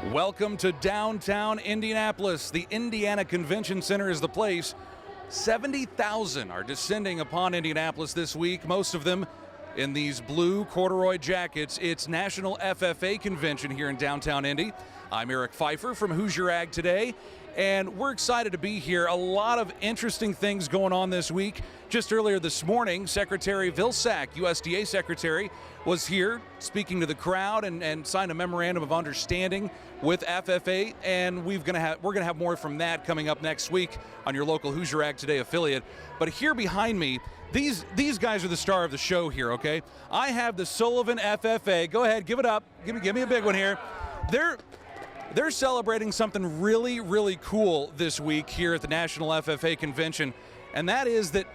Welcome to downtown Indianapolis. The Indiana Convention Center is the place. 70,000 are descending upon Indianapolis this week, most of them in these blue corduroy jackets. It's National FFA Convention here in downtown Indy. I'm Eric Pfeiffer from Hoosier Ag Today, and we're excited to be here. A lot of interesting things going on this week. Just earlier this morning, Secretary Vilsack, USDA Secretary, was here speaking to the crowd and signed a memorandum of understanding with FFA, and we're going to have more from that coming up next week on your local Hoosier Ag Today affiliate. But here behind me, these guys are the star of the show here, okay? I have the Sullivan FFA. Go ahead, give it up. Give me a big one here. They're celebrating something really, really cool this week here at the National FFA Convention, and that is that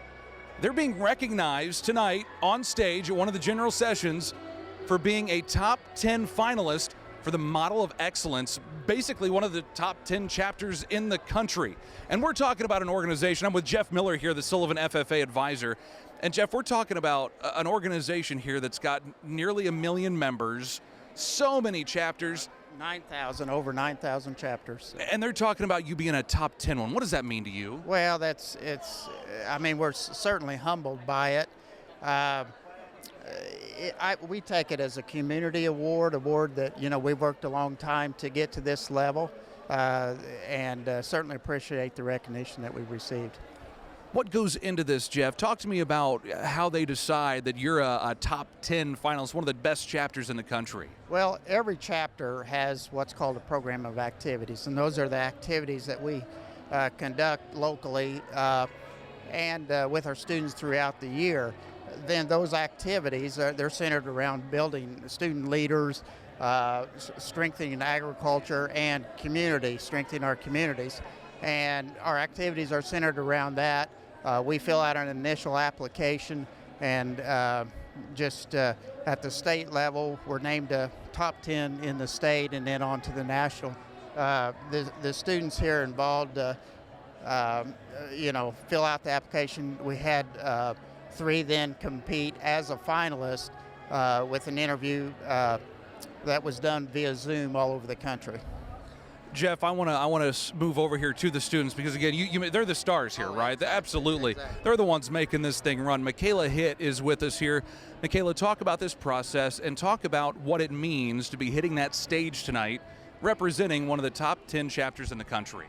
they're being recognized tonight on stage at one of the general sessions for being a top 10 finalist for the Model of Excellence, basically one of the top 10 chapters in the country. And we're talking about an organization. I'm with Jeff Miller here, the Sullivan FFA advisor. And Jeff, we're talking about an organization here that's got nearly 1 million members, so many chapters. Over 9,000 chapters. And they're talking about you being a top 10 one. What does that mean to you? Well, we're certainly humbled by it. We take it as a community award that, we've worked a long time to get to this level, and certainly appreciate the recognition that we've received. What goes into this, Jeff? Talk to me about how they decide that you're a top 10 finalist, one of the best chapters in the country. Well, every chapter has what's called a program of activities, and those are the activities that we conduct locally and with our students throughout the year. Then those activities, they're centered around building student leaders, strengthening agriculture, and community, strengthening our communities. And our activities are centered around that. We fill out an initial application, and at the state level, we're named a top 10 in the state and then on to the national. The students here involved, fill out the application. We had 3 then compete as a finalist with an interview that was done via Zoom all over the country. Jeff, I want to move over here to the students because, again, they're the stars here, right? Absolutely. Exactly. They're the ones making this thing run. Michaela Hitt is with us here. Michaela, talk about this process and talk about what it means to be hitting that stage tonight, representing one of the top 10 chapters in the country.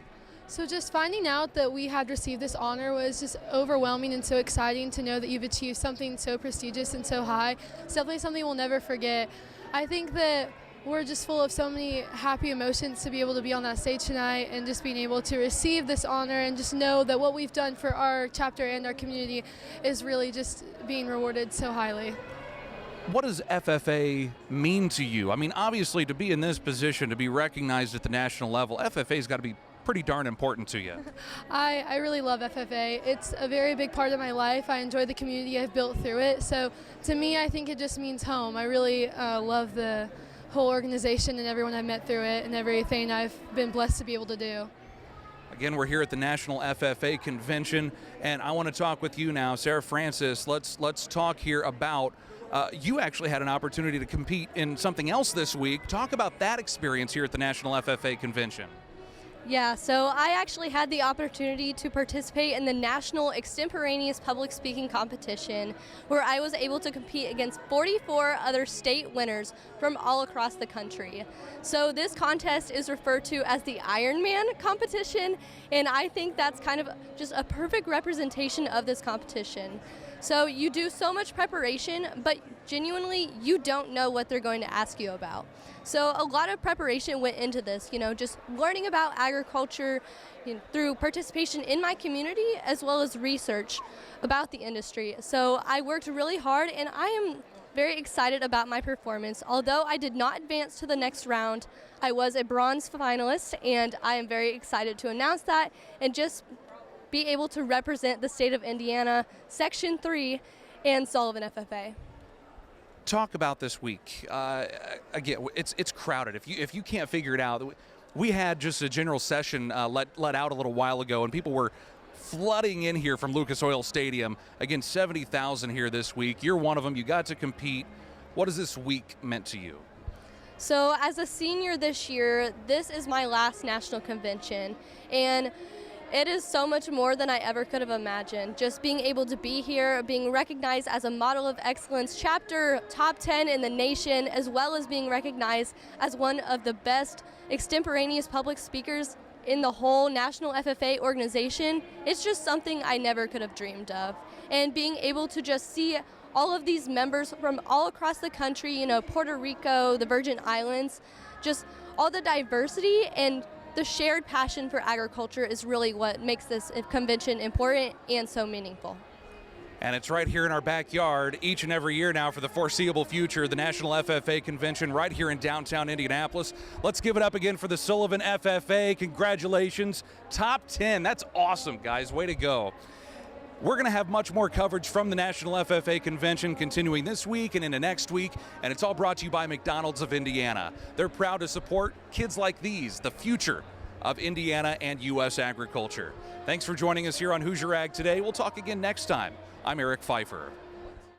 So just finding out that we had received this honor was just overwhelming and so exciting to know that you've achieved something so prestigious and so high. It's definitely something we'll never forget. I think that we're just full of so many happy emotions to be able to be on that stage tonight and just being able to receive this honor and just know that what we've done for our chapter and our community is really just being rewarded so highly. What does FFA mean to you? I mean, obviously, to be in this position, to be recognized at the national level, FFA's got to be pretty darn important to you. I really love FFA. It's a very big part of my life. I enjoy the community I've built through it. So to me, I think it just means home. I really love the whole organization and everyone I've met through it and everything I've been blessed to be able to do. Again, we're here at the National FFA Convention, and I want to talk with you now, Sarah Francis. Let's talk here about you actually had an opportunity to compete in something else this week. Talk about that experience here at the National FFA Convention. Yeah, so I actually had the opportunity to participate in the National Extemporaneous Public Speaking Competition, where I was able to compete against 44 other state winners from all across the country. So this contest is referred to as the Ironman competition, and I think that's kind of just a perfect representation of this competition. So you do so much preparation, but genuinely you don't know what they're going to ask you about. So a lot of preparation went into this, just learning about agriculture through participation in my community as well as research about the industry. So I worked really hard, and I am very excited about my performance. Although I did not advance to the next round, I was a bronze finalist, and I am very excited to announce that and just be able to represent the state of Indiana, Section 3, and Sullivan FFA. Talk about this week. Again, it's crowded. If you can't figure it out, we had just a general session let out a little while ago, and people were flooding in here from Lucas Oil Stadium. Again, 70,000 here this week. You're one of them. You got to compete. What has this week meant to you? So as a senior this year, this is my last national convention, and it is so much more than I ever could have imagined. Just being able to be here, being recognized as a model of excellence chapter, top 10 in the nation, as well as being recognized as one of the best extemporaneous public speakers in the whole National FFA organization, it's just something I never could have dreamed of. And being able to just see all of these members from all across the country, you know, Puerto Rico, the Virgin Islands, just all the diversity and the shared passion for agriculture is really what makes this convention important and so meaningful. And it's right here in our backyard each and every year now for the foreseeable future, the National FFA Convention right here in downtown Indianapolis. Let's give it up again for the Sullivan FFA. Congratulations. Top 10. That's awesome, guys. Way to go. We're going to have much more coverage from the National FFA Convention continuing this week and into next week, and it's all brought to you by McDonald's of Indiana. They're proud to support kids like these, the future of Indiana and U.S. agriculture. Thanks for joining us here on Hoosier Ag Today. We'll talk again next time. I'm Eric Pfeiffer.